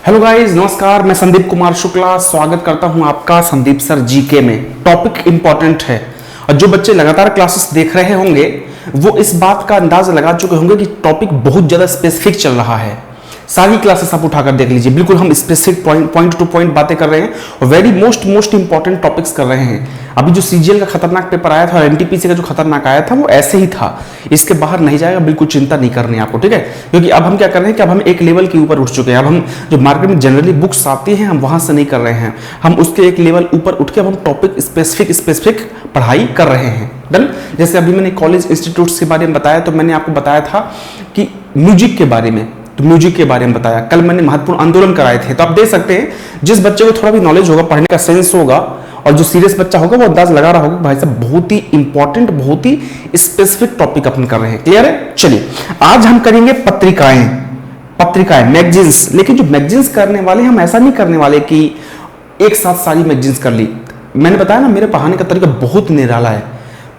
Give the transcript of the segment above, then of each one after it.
Hello guys, नमस्कार। मैं संदीप कुमार शुक्ला स्वागत करता हूं आपका संदीप सर जीके में। टॉपिक इंपॉर्टेंट है और जो बच्चे लगातार क्लासेस देख रहे होंगे वो इस बात का अंदाज लगा चुके होंगे कि टॉपिक बहुत ज़्यादा स्पेसिफिक चल रहा है। सारी क्लासेस आप उठाकर देख लीजिए, बिल्कुल हम स्पेसिफिक पॉइंट टू पॉइंट बातें कर रहे हैं और वेरी मोस्ट इंपॉर्टेंट टॉपिक्स कर रहे हैं। अभी जो सीजीएल का खतरनाक पेपर आया था और एनटीपीसी का जो खतरनाक आया था वो ऐसे ही था, इसके बाहर नहीं जाएगा, बिल्कुल चिंता नहीं करनी आपको, ठीक है। क्योंकि अब हम क्या कर रहे हैं कि अब हम एक लेवल के ऊपर उठ चुके हैं। अब हम जो मार्केट में जनरली बुक्स आती हैं हम वहां से नहीं कर रहे हैं, हम उसके एक लेवल ऊपर उठ के अब हम टॉपिक स्पेसिफिक पढ़ाई कर रहे हैं। डन। जैसे अभी मैंने कॉलेज इंस्टीट्यूट्स के बारे में बताया तो मैंने आपको बताया था कि म्यूजिक के बारे में, तो म्यूजिक के बारे में बताया। कल मैंने महत्वपूर्ण आंदोलन कराए थे, तो आप देख सकते हैं जिस बच्चे को थोड़ा भी नॉलेज होगा, पढ़ने का सेंस होगा और जो सीरियस बच्चा होगा वो अंदाज लगा रहा होगा भाई साहब बहुत ही इंपॉर्टेंट, बहुत ही स्पेसिफिक टॉपिक अपन कर रहे हैं। क्लियर है? चलिए आज हम करेंगे पत्रिकाएं मैगजीन्स। लेकिन जो मैगजीन्स करने वाले हम ऐसा नहीं करने वाले कि एक साथ सारी मैगजीन्स कर ली। मैंने बताया ना मेरे पढ़ाने का तरीका बहुत निराला है,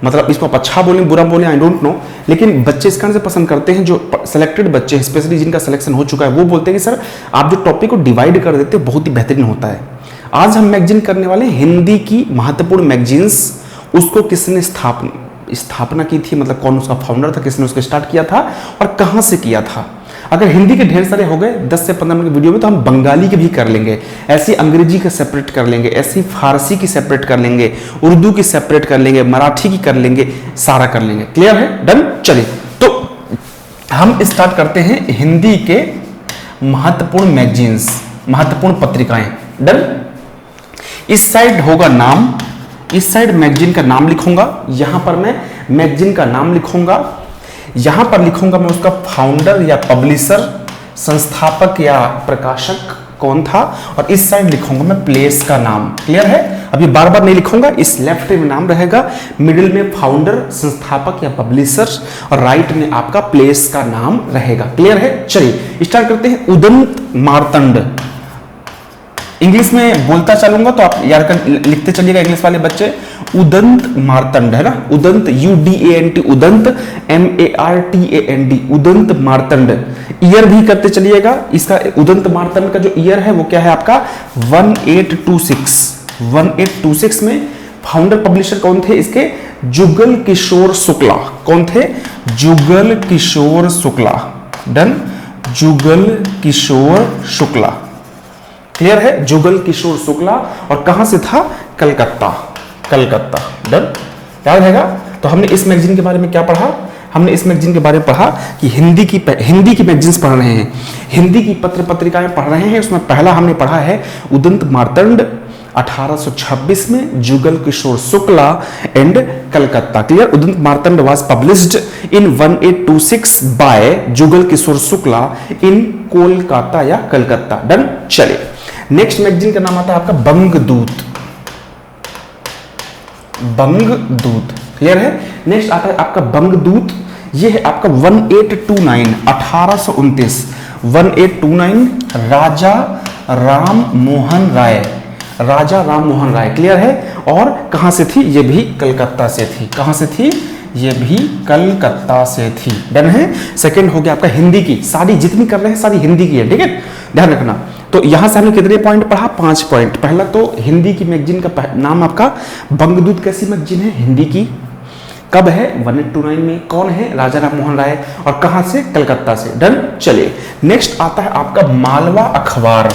मतलब इसको आप अच्छा बोलें बुरा बोलें आई डोंट नो, लेकिन बच्चे इस कारण से पसंद करते हैं। जो सेलेक्टेड बच्चे स्पेशली जिनका सिलेक्शन हो चुका है वो बोलते हैं कि सर आप जो टॉपिक को डिवाइड कर देते हैं बहुत ही बेहतरीन होता है। आज हम मैगजीन करने वाले हिंदी की महत्वपूर्ण मैगजीन्स। उसको किसने स्थापना की थी, मतलब कौन उसका फाउंडर था, किसने उसको स्टार्ट किया था और कहां से किया था। अगर हिंदी के ढेर सारे हो गए 10 से 15 मिनट की वीडियो में तो हम बंगाली के भी कर लेंगे, ऐसी अंग्रेजी का सेपरेट कर लेंगे, ऐसी फारसी की सेपरेट कर लेंगे, उर्दू की सेपरेट कर लेंगे, मराठी की कर लेंगे, सारा कर लेंगे। क्लियर है? डन। चलिए तो हम स्टार्ट करते हैं हिंदी के महत्वपूर्ण मैगजीन्स, महत्वपूर्ण पत्रिकाएं। डन। इस साइड होगा नाम, इस साइड मैगजीन का नाम लिखूंगा, यहां पर मैं मैगजीन का नाम लिखूंगा, यहां पर लिखूंगा मैं उसका फाउंडर या पब्लिशर, संस्थापक या प्रकाशक कौन था, और इस साइड लिखूंगा मैं प्लेस का नाम। क्लियर है? अभी बार बार नहीं लिखूंगा, इस लेफ्ट में नाम रहेगा, मिडिल में फाउंडर, संस्थापक या पब्लिशर और राइट में आपका प्लेस का नाम रहेगा। क्लियर है? चलिए स्टार्ट करते हैं। उदंत मार्तंड, इंग्लिश में बोलता चलूंगा तो आप यार लिखते चलिएगा इंग्लिश वाले बच्चे। उदंत मार्तंड है ना, Udant UDANT, Udant MARTAND, Udant Martand. Year भी करते चलिएगा, इसका उदंत मार्तंड का जो ईयर है वो क्या है आपका 1826 में फाउंडर पब्लिशर कौन थे इसके? जुगल किशोर शुक्ला। कौन थे? जुगल किशोर शुक्ला। डन। जुगल किशोर शुक्ला। क्लियर है? जुगल किशोर शुक्ला। और कहां से था? कलकत्ता। डन। याद रहेगा? तो हमने इस मैगजीन के बारे में क्या पढ़ा? हमने इस मैगजीन के बारे में पढ़ा कि हिंदी की मैगजीन्स पढ़ रहे हैं, हिंदी की पत्रिकाएं पढ़ रहे हैं। उसमें पहला हमने पढ़ा है उदंत मार्तंड 1826 में, Jugal Kishore Shukla and Calcutta. Clear? Udant Martand was published in 1826 by Jugal Kishore Shukla in Kolkata या कलकत्ता। डन। चलिए नेक्स्ट मैगजीन का नाम आता है आपका बंगदूत। क्लियर है? नेक्स्ट आता है आपका बंगदूत। ये है आपका 1829 राजा राम मोहन राय। क्लियर है? और कहां से थी? ये भी कलकत्ता से थी। कहां से थी? ये भी कलकत्ता से थी। डन है? सेकंड हो गया आपका हिंदी की, सारी जितनी कर रहे हैं सारी हिंदी की है, ठीक है, ध्यान रखना। तो यहां से हमने कितने पॉइंट पढ़ा? 5 पॉइंट। पहला तो हिंदी की मैगजीन का नाम आपका बंगदूत कैसी मैगजीन है? हिंदी की। कब है? 1829 में। कौन है? राजा राम मोहन राय। और कहां से? कलकत्ता से। डन। चलिए नेक्स्ट आता है आपका मालवा अखबार,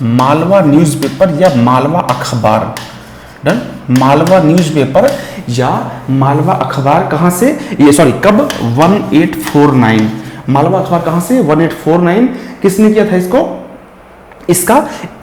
मालवा न्यूज़पेपर या मालवा अखबार। डन। मालवा न्यूज़पेपर या मालवा अखबार कहां से? ये सॉरी कब? 1849। मालवा अखबार कहां से? 1849। किसने किया था इसको? इसका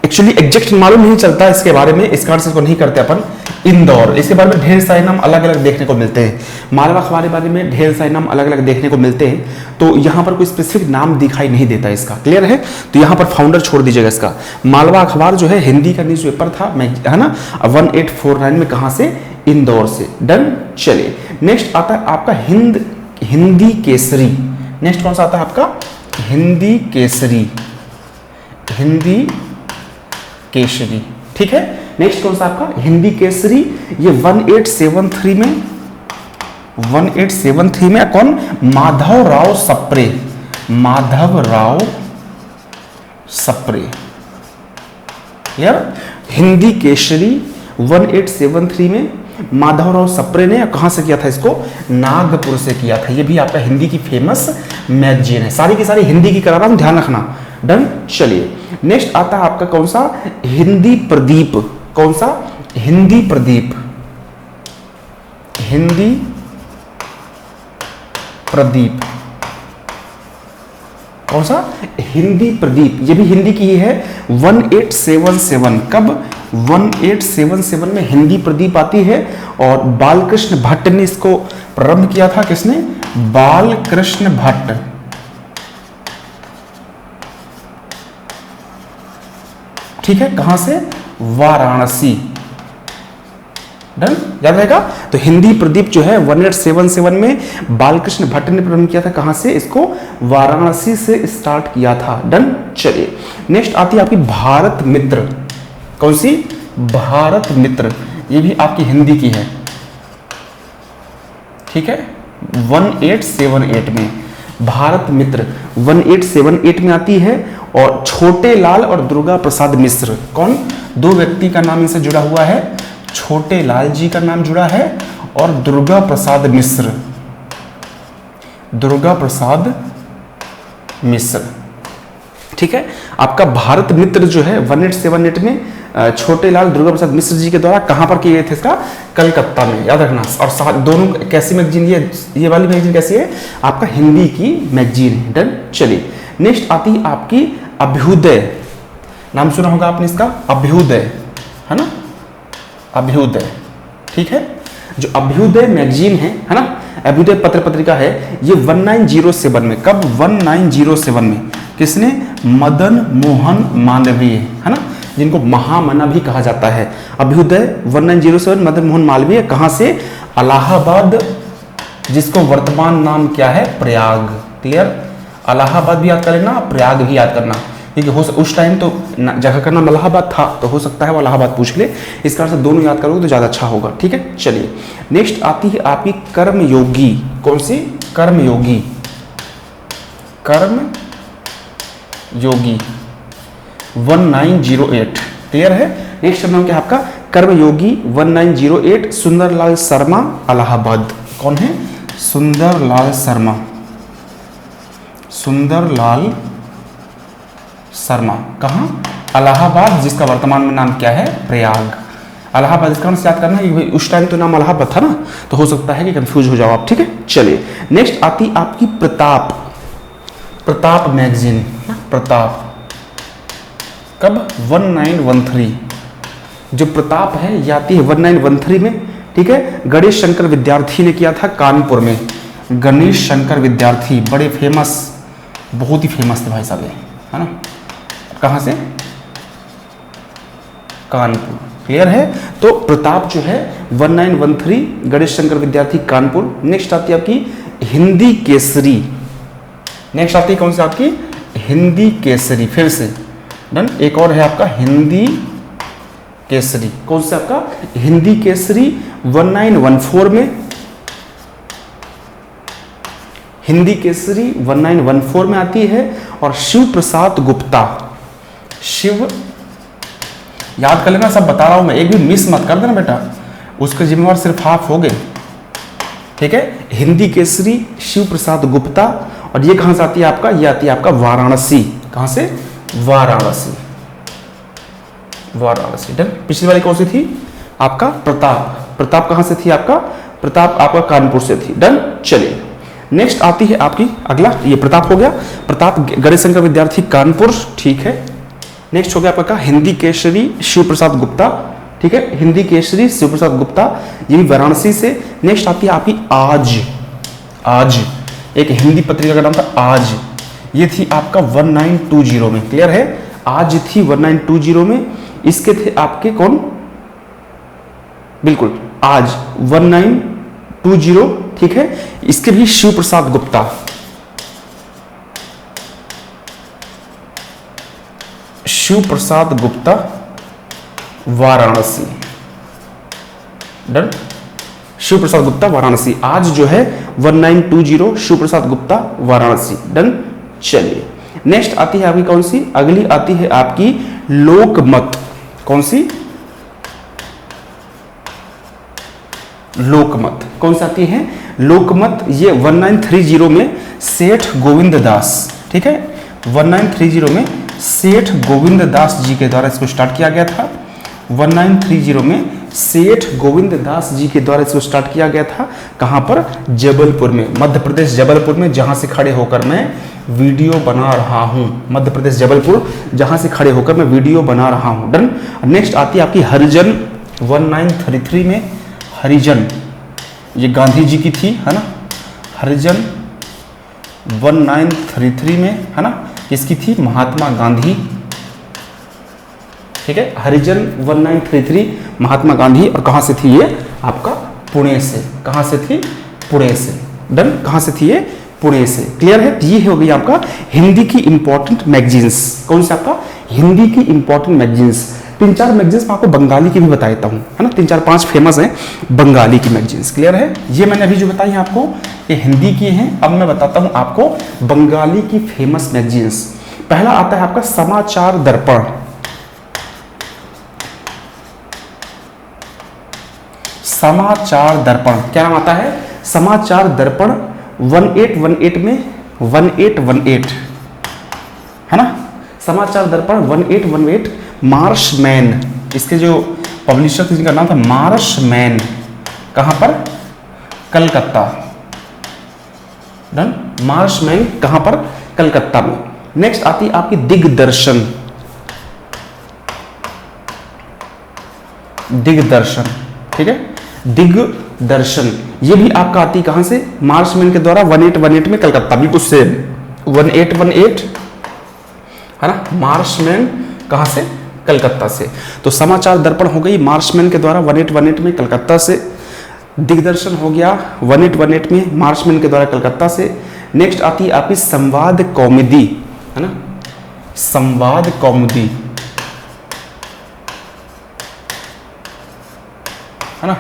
एक्चुअली एग्जैक्ट मालूम नहीं चलता इसके बारे में, इस कारण से इसको नहीं करते अपन। इंदौर। इसके बारे में ढेर सारे नाम अलग अलग देखने को मिलते हैं, मालवा अखबार के बारे में ढेर सारे नाम अलग अलग देखने को मिलते हैं, तो यहां पर कोई स्पेसिफिक नाम दिखाई नहीं देता इसका। क्लियर है? तो यहां पर फाउंडर छोड़ दीजिएगा इसका। मालवा अखबार जो है हिंदी का न्यूज़पेपर था, है ना, 1849 में। कहां से? इंदौर से। डन। चलिए नेक्स्ट आता है आपका हिंदी केसरी। नेक्स्ट कौन सा आता है आपका? हिंदी केसरी। ठीक है? नेक्स्ट कौन सा आपका? हिंदी केसरी। ये 1873 में कौन? माधव राव सप्रे। क्लियर। हिंदी केसरी 1873 में माधवराव सप्रे ने कहां से किया था इसको, नागपुर से किया था। ये भी आपका हिंदी की फेमस मैगजीन है, सारी की सारी हिंदी की करा रहा हूं, ध्यान रखना। डन। चलिए नेक्स्ट आता है आपका कौन सा, हिंदी प्रदीप। कौन सा, हिंदी प्रदीप। हिंदी प्रदीप कौन सा, हिंदी प्रदीप। ये भी हिंदी की ही है, 1877। कब, 1877 में हिंदी प्रदीप आती है। और बालकृष्ण भट्ट ने इसको प्रारंभ किया था। किसने, बालकृष्ण भट्ट। ठीक है, कहां से, वाराणसी। डन, याद रहेगा। तो हिंदी प्रदीप जो है 1877 में बालकृष्ण भट्ट ने प्रारंभ किया था। कहां से, इसको वाराणसी से स्टार्ट किया था। डन। चलिए नेक्स्ट आती है आपकी भारत मित्र। कौन सी, भारत मित्र। ये भी आपकी हिंदी की है। ठीक है, 1878 में भारत मित्र 1878 में आती है। और छोटे लाल और दुर्गा प्रसाद मिश्र, कौन, दो व्यक्ति का नाम इनसे जुड़ा हुआ है। छोटे लाल जी का नाम जुड़ा है और दुर्गा प्रसाद मिश्र, दुर्गा प्रसाद मिश्र। ठीक है, आपका भारत मित्र जो है 1878 में छोटे लाल दुर्गा प्रसाद मिश्र जी के द्वारा कहां पर किए गए थे, इसका कलकत्ता में, याद रखना। और दोनों कैसी मैगजीन, ये वाली मैगजीन कैसी है, आपका हिंदी की मैगजीन है। डन। चलिए नेक्स्ट आती है आपकी अभ्युदय। नाम सुना होगा आपने इसका, अभ्युदय, है ना, अभ्युदय। ठीक है, जो अभ्युदय मैगजीन है ना, अभ्युदय पत्र पत्रिका है, ये 1907 में, कब, 1907 में किसने, मदन मोहन मालवीय, है ना, जिनको महामना भी कहा जाता है। अभ्युदय 1907 मदन मोहन मालवीय, कहां से, इलाहाबाद, जिसको वर्तमान नाम क्या है, प्रयाग। क्लियर, इलाहाबाद भी याद कर लेना, प्रयाग भी याद करना, क्योंकि उस टाइम तो जगह का नाम इलाहाबाद था, तो हो सकता है वो इलाहाबाद पूछ ले। इस कारण से दोनों याद करोगे तो ज़्यादा अच्छा होगा। ठीक है, चलिए नेक्स्ट आती है आपकी कर्मयोगी। कौन सी, कर्मयोगी। कर्मयोगी 1908। क्लियर है। नेक्स्ट नाम क्या आपका, कर्मयोगी 1908, सुंदरलाल शर्मा, इलाहाबाद। कौन है, सुंदरलाल शर्मा, सुंदरलाल शर्मा, कहां, इलाहाबाद, जिसका वर्तमान में नाम क्या है, प्रयाग। इलाहाबाद इसका नाम याद करना, उस टाइम तो नाम इलाहाबाद था ना, तो हो सकता है कि कंफ्यूज हो जाओ आप। ठीक है, चलिए नेक्स्ट आती आपकी प्रताप। प्रताप मैगजीन, प्रताप, कब, 1913। जो प्रताप है ये आती है 1913 में। ठीक है, गणेश शंकर विद्यार्थी ने किया था कानपुर में। गणेश शंकर विद्यार्थी बड़े फेमस, बहुत ही फेमस थे भाई साहब, है ना। कहां से, कानपुर। क्लियर है। तो प्रताप जो है 1913, गणेश शंकर विद्यार्थी, कानपुर। नेक्स्ट आती है आपकी हिंदी केसरी। नेक्स्ट आती है कौन सी, आपकी हिंदी केसरी। फिर से डन। एक और है आपका हिंदी केसरी। कौन सा, आपका हिंदी केसरी 1914 में। हिंदी केसरी 1914 में आती है। और शिव प्रसाद गुप्ता, शिव, याद कर लेना, सब बता रहा हूं मैं, एक भी मिस मत कर देना बेटा, उसके जिम्मेवार सिर्फ आप हो गए। ठीक है, हिंदी केसरी शिव प्रसाद गुप्ता। और ये कहां से आती है आपका, ये आती है आपका वाराणसी। कहां से, वाराणसी, वाराणसी। डन। पिछली वाली कौन सी थी, आपका प्रताप। प्रताप कहां से थी, आपका प्रताप आपका कानपुर से थी। डन। चलिए नेक्स्ट आती है आपकी, अगला, ये प्रताप हो गया, प्रताप गणेश शंकर विद्यार्थी, कानपुर। ठीक है, नेक्स्ट हो गया आपका हिंदी केसरी शिव प्रसाद गुप्ता। ठीक है, हिंदी केसरी शिव प्रसाद गुप्ता, ये भी वाराणसी से। नेक्स्ट आती है आपकी आज। आज एक हिंदी पत्रिका का नाम था आज, ये थी आपका 1920 में। क्लियर है, आज थी 1920 में। इसके थे आपके कौन, बिल्कुल आज 1920। ठीक है, इसके भी शिव प्रसाद गुप्ता। शिव प्रसाद गुप्ता, वाराणसी। डन। शिव प्रसाद गुप्ता, वाराणसी। आज जो है 1920, शिव प्रसाद गुप्ता, वाराणसी। डन। चलिए नेक्स्ट आती है आपकी कौन सी, अगली आती है आपकी लोकमत। कौन सी? लोकमत। कौन सी आती है? लोकमत। ये 1930 में सेठ गोविंद दास, ठीक है, 1930 में सेठ गोविंद दास जी के द्वारा इसको स्टार्ट किया गया था। 1930 में सेठ गोविंद दास जी के द्वारा इसको स्टार्ट किया गया था। कहाँ पर? जबलपुर में, मध्य प्रदेश जबलपुर में, जहाँ से खड़े होकर मैं वीडियो बना रहा हूँ। मध्य प्रदेश जबलपुर, जहाँ से खड़े होकर मैं वीडियो बना रहा हूँ। डन। नेक्स्ट आती है आपकी हरिजन 1933 में। हरिजन ये गांधी जी की थी, है ना। हरिजन 1933 में, है ना, किसकी थी? महात्मा गांधी, ठीक है। हरिजन 1933 महात्मा गांधी। और कहाँ से थी ये? आपका पुणे से। कहाँ से थी? पुणे से। डन। कहाँ से थी ये? पुणे से। क्लियर है? ये हो गई आपका हिंदी की इंपॉर्टेंट मैगजीन्स। कौन सा? आपका हिंदी की इंपॉर्टेंट मैगजीन्स। 3-4 मैगजीन्स मैं आपको बंगाली की भी बता देता हूँ, है ना। 3-4-5 फेमस हैं बंगाली की मैगजीन्स। क्लियर है? ये मैंने अभी जो बताई है आपको, ये हिंदी की हैं। अब मैं बताता हूँ आपको बंगाली की फेमस मैगजीन्स। पहला आता है आपका समाचार दर्पण। समाचार दर्पण, क्या नाम आता है? समाचार दर्पण 1818 में, 1818, है ना। समाचार दर्पण 1818। मार्शमैन, इसके जो पब्लिशर थे जिनका नाम था मार्शमैन। कहां पर? कलकत्ता। डन। मार्शमैन कहां पर? कलकत्ता में। नेक्स्ट आती है आपकी दिग्दर्शन। दिग्दर्शन, ठीक है, दिग्दर्शन। ये भी आपका आती कहां से? मार्शमैन के द्वारा 1818 में, कलकत्ता। बिल्कुल सेम 1818, है ना। मार्शमैन कहां से? कलकत्ता से। तो समाचार दर्पण हो गई मार्शमैन के द्वारा 1818 में, कलकत्ता से। दिग्दर्शन हो गया 1818 में, मार्शमैन के द्वारा, कलकत्ता से। नेक्स्ट आती है आपकी संवाद कौमुदी, है ना। संवाद कौमुदी, है ना।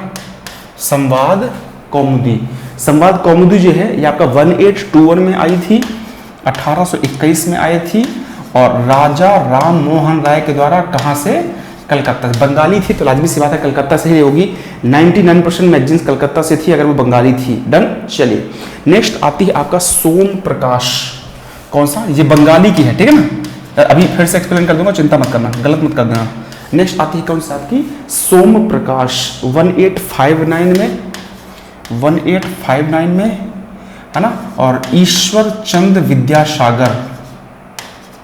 संवाद कौमुदी। संवाद कौमुदी जो है ये आपका 1821 में आई थी, 1821 में आई थी। और राजा राम मोहन राय के द्वारा कहां से? कलकत्ता से। बंगाली थी तो लाजमी सी बात है कलकत्ता से ही होगी। 99% मैगजीन्स कलकत्ता से थी अगर वो बंगाली थी। डन। चलिए नेक्स्ट आती है आपका सोम प्रकाश। कौन सा? ये बंगाली की है, ठीक है ना। अभी फिर से एक्सप्लेन कर दूंगा, चिंता मत करना, गलत मत कर देना। नेक्स्ट आती है कौन सी आपकी? सोम प्रकाश 1859 में, 1859 में, है ना। और ईश्वर चंद विद्यासागर,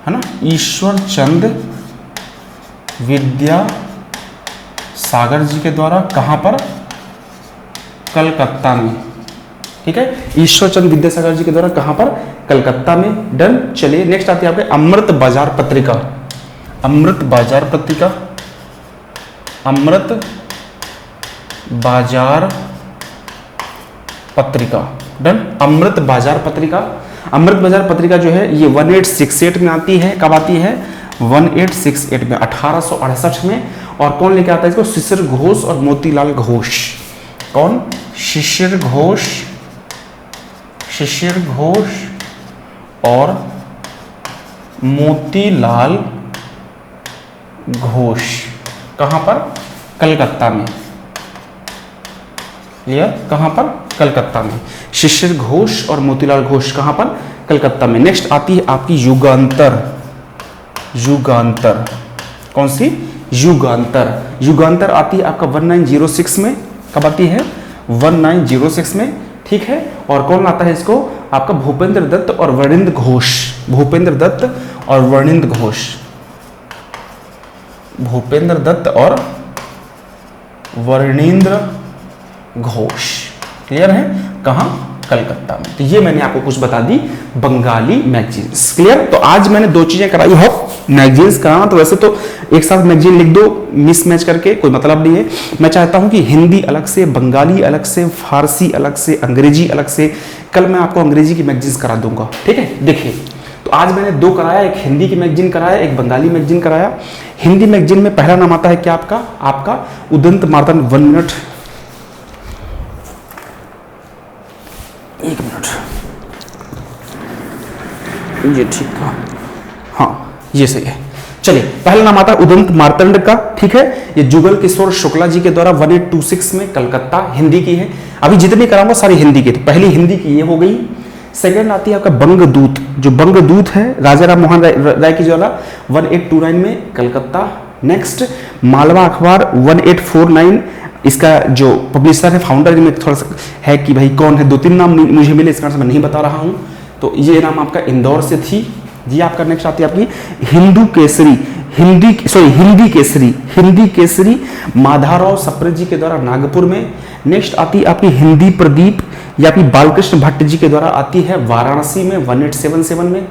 है ना। ईश्वर चंद विद्यासागर जी के द्वारा कहां पर? कलकत्ता में, ठीक है। ईश्वर चंद विद्यासागर जी के द्वारा कहां पर? कलकत्ता में। डन। चलिए नेक्स्ट आती है आपके अमृत बाजार पत्रिका। अमृत बाजार पत्रिका, अमृत बाजार पत्रिका। डन। अमृत बाजार पत्रिका। अमृत बाजार पत्रिका जो है ये 1868 में आती है। कब आती है? 1868 में, 1868 में। और कौन लेके आता है इसको? शिशिर घोष और मोतीलाल घोष। कौन? शिशिर घोष, शिशिर घोष और मोतीलाल घोष। कहां पर? कलकत्ता में। क्लियर? कहां पर? कलकत्ता में। शिशिर घोष और मोतीलाल घोष कहां पर? कलकत्ता में। नेक्स्ट आती है आपकी युगांतर। युगांतर, कौन सी? युगांतर। युगांतर आती है आपका 1906 में। कब आती है? 1906 में, ठीक है। और कौन आता है इसको? आपका भूपेंद्र दत्त और वर्णिंद घोष। भूपेंद्र दत्त और वर्णिंद घोष। भूपेंद्र दत्त और वर्णिंद्र घोष। क्लियर है? कहां? कलकत्ता में। तो ये मैंने आपको कुछ बता दी बंगाली मैगजीन्स। क्लियर? तो आज मैंने 2 चीजें कराई। हो मैगजीन्स कराना तो वैसे तो एक साथ मैगजीन लिख दो मिसमैच करके, कोई मतलब नहीं है। मैं चाहता हूं कि हिंदी अलग से, बंगाली अलग से, फारसी अलग से, अंग्रेजी अलग से। कल मैं आपको अंग्रेजी की मैगजीन्स करा दूंगा, ठीक है। देखिए तो आज मैंने 2 कराया, एक हिंदी की मैगजीन कराया, एक बंगाली मैगजीन कराया। हिंदी मैगजीन में पहला नाम आता है क्या आपका? आपका उदंत मार्तंड। 1 मिनट, 1 मिनट, ये ठीक था, हाँ ये सही है। चलिए, पहला नाम आता है उदंत मार्तंड का, ठीक है। ये जुगल किशोर शुक्ला जी के द्वारा 1826 में, कलकत्ता, हिंदी की है। अभी जितनी कराऊंगा सारी हिंदी की, तो पहली हिंदी की ये हो गई। सेकंड आती है आपका बंगदूत, जो बंगदूत है राजा राम मोहन राय की द्वारा 1829 में, कलकत्ता। नेक्स्ट मालवा अखबार 1849, इसका जो पब्लिशर है, फाउंडर में थोड़ा सा है कि भाई कौन है, 2-3 नाम मुझे मिले, इस कारण से मैं नहीं बता रहा हूं। तो ये नाम आपका इंदौर से थी जी। आपका नेक्स्ट आती है आपकी हिंदू केसरी, हिंदी केसरी माधवराव सप्रे जी के द्वारा नागपुर में। नेक्स्ट आती है आपकी हिंदी प्रदीप या आपकी बालकृष्ण भट्ट जी के द्वारा आती है वाराणसी में 1877 में।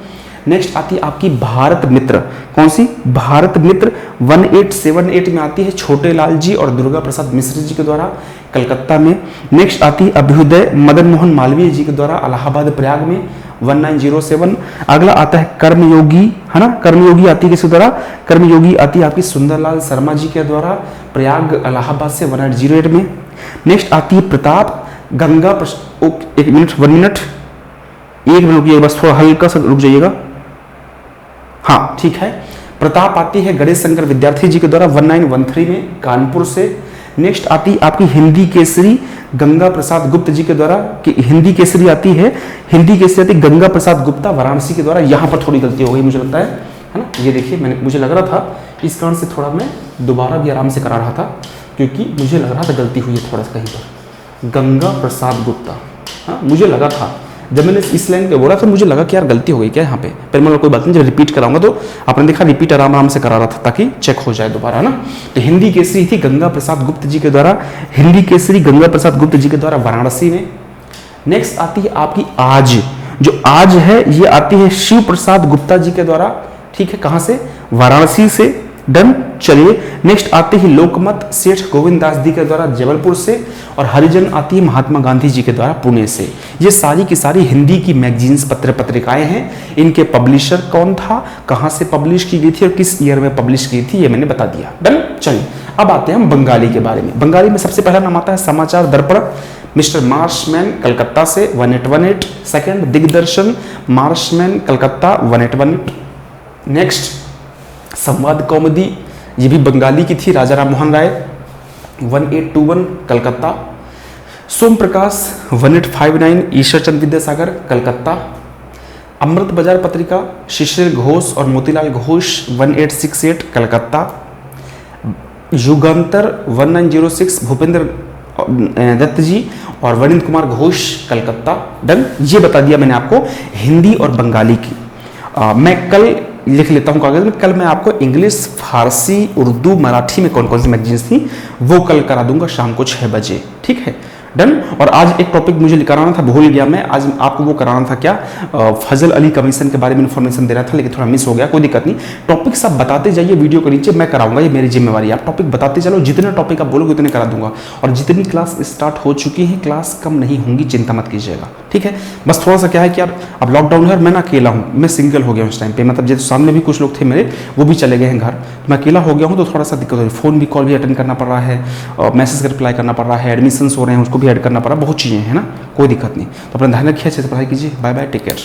नेक्स्ट आती है आपकी भारत मित्र, कौन सी, भारत मित्र 1878 में आती है, छोटे लाल जी और दुर्गा प्रसाद मिश्र जी के द्वारा, कलकत्ता में। नेक्स्ट आती है अभ्युदय मदन मोहन मालवीय जी के द्वारा इलाहाबाद प्रयाग में 1907। अगला आता है कर्मयोगी, है ना, कर्मयोगी आती है किसके द्वारा, कर्मयोगी आती है आपकी सुंदरलाल शर्मा जी के द्वारा, प्रयाग इलाहाबाद से 1808 में। नेक्स्ट आती है प्रताप गंगा एक मिनट रुकिए, बस थोड़ा हल्का सा रुक जाइएगा। हाँ ठीक है, प्रताप आती है गणेश शंकर विद्यार्थी जी के द्वारा 1913 में, कानपुर से। नेक्स्ट आती आपकी हिंदी केसरी गंगा प्रसाद गुप्त जी के द्वारा, कि हिंदी केसरी आती है, हिंदी केसरी आती गंगा प्रसाद गुप्ता वाराणसी के द्वारा। यहाँ पर थोड़ी गलती हो गई मुझे लगता है ना, ये देखिए मुझे लग रहा था, इस कारण से थोड़ा मैं दोबारा भी आराम से करा रहा था, क्योंकि मुझे लग रहा था गलती हुई है थोड़ा सा कहीं पर, गंगा प्रसाद गुप्ता। हाँ मुझे लगा था, जब मैंने इस लाइन पे बोला तो मुझे लगा कि यार गलती हो गई क्या यहाँ पे, फिर मैं कोई बात नहीं, जब रिपीट कराऊंगा तो आपने देखा रिपीट आराम से करा रहा था ताकि चेक हो जाए दोबारा ना। तो हिंदी केसरी थी गंगा प्रसाद गुप्त जी के द्वारा, हिंदी केसरी गंगा प्रसाद गुप्त जी के द्वारा वाराणसी में। नेक्स्ट आती है आपकी आज, जो आज है ये आती है शिव प्रसाद गुप्ता जी के द्वारा, ठीक है, कहां से, वाराणसी से, डन। चलिए नेक्स्ट आते ही लोकमत सेठ गोविंद दास जी के द्वारा जबलपुर से, और हरिजन आती है महात्मा गांधी जी के द्वारा पुणे से। ये सारी की सारी हिंदी की मैगजीन्स पत्रिकाएं हैं। इनके पब्लिशर कौन था, कहां से पब्लिश की गई थी और किस ईयर में पब्लिश की थी, ये मैंने बता दिया, डन। चलिए अब आते हैं हम बंगाली के बारे में। बंगाली में सबसे पहला नाम आता है समाचार दर्पण, मिस्टर मार्शमैन कलकत्ता से 1818। सेकंड दिग्दर्शन मार्शमैन कलकत्ता 1818। नेक्स्ट संवाद कौमुदी, ये भी बंगाली की थी, राजा राम मोहन राय 1821 कलकत्ता। सोम प्रकाश 1859, ईश्वर चंद्र विद्यासागर कलकत्ता। अमृत बाजार पत्रिका शिशिर घोष और मोतीलाल घोष 1868 कलकत्ता। युगांतर 1906 भूपेंद्र दत्त जी और वनिंद्र कुमार घोष कलकत्ता, डन। ये बता दिया मैंने आपको हिंदी और बंगाली की। मैं कल लिख लेता हूं कागज में, कल मैं आपको इंग्लिश, फारसी, उर्दू, मराठी में कौन कौन सी मैगजीन्स थी वो कल करा दूंगा शाम को 6 बजे, ठीक है, डन। और आज एक टॉपिक मुझे कराना था, भूल गया मैं, आज आपको वो कराना था क्या, फजल अली कमीशन के बारे में इन्फॉर्मेशन दे रहा था, लेकिन थोड़ा मिस हो गया, कोई दिक्कत नहीं। टॉपिक सब बताते जाइए वीडियो के नीचे, मैं कराऊंगा, ये मेरी जिम्मेवारी है। आप टॉपिक बताते चलो, जितने टॉपिक आप बोलोगे उतने करा दूंगा। और जितनी क्लास स्टार्ट हो चुकी है, क्लास कम नहीं होंगी, चिंता मत कीजिएगा, ठीक है। बस थोड़ा सा क्या है कि यार अब लॉकडाउन है और मैं ना अकेला हूँ, मैं सिंगल हो गया उस टाइम पे, मतलब जैसे सामने भी कुछ लोग थे मेरे, वो भी चले गए हैं घर, मैं अकेला हो गया हूँ, तो थोड़ा सा दिक्कत हो रही है। फोन भी कॉल भी अटेंड करना पड़ रहा है, और मैसेज का रिप्लाई करना पड़ रहा है, एडमिशन्स हो रहे हैं उसको भी ऐड करना पड़ रहा है, बहुत चीज़ें हैं ना, कोई दिक्कत नहीं। तो अपना ध्यान रखिए, अच्छे से पढ़ाई कीजिए, बाय बाय, टेक केयर।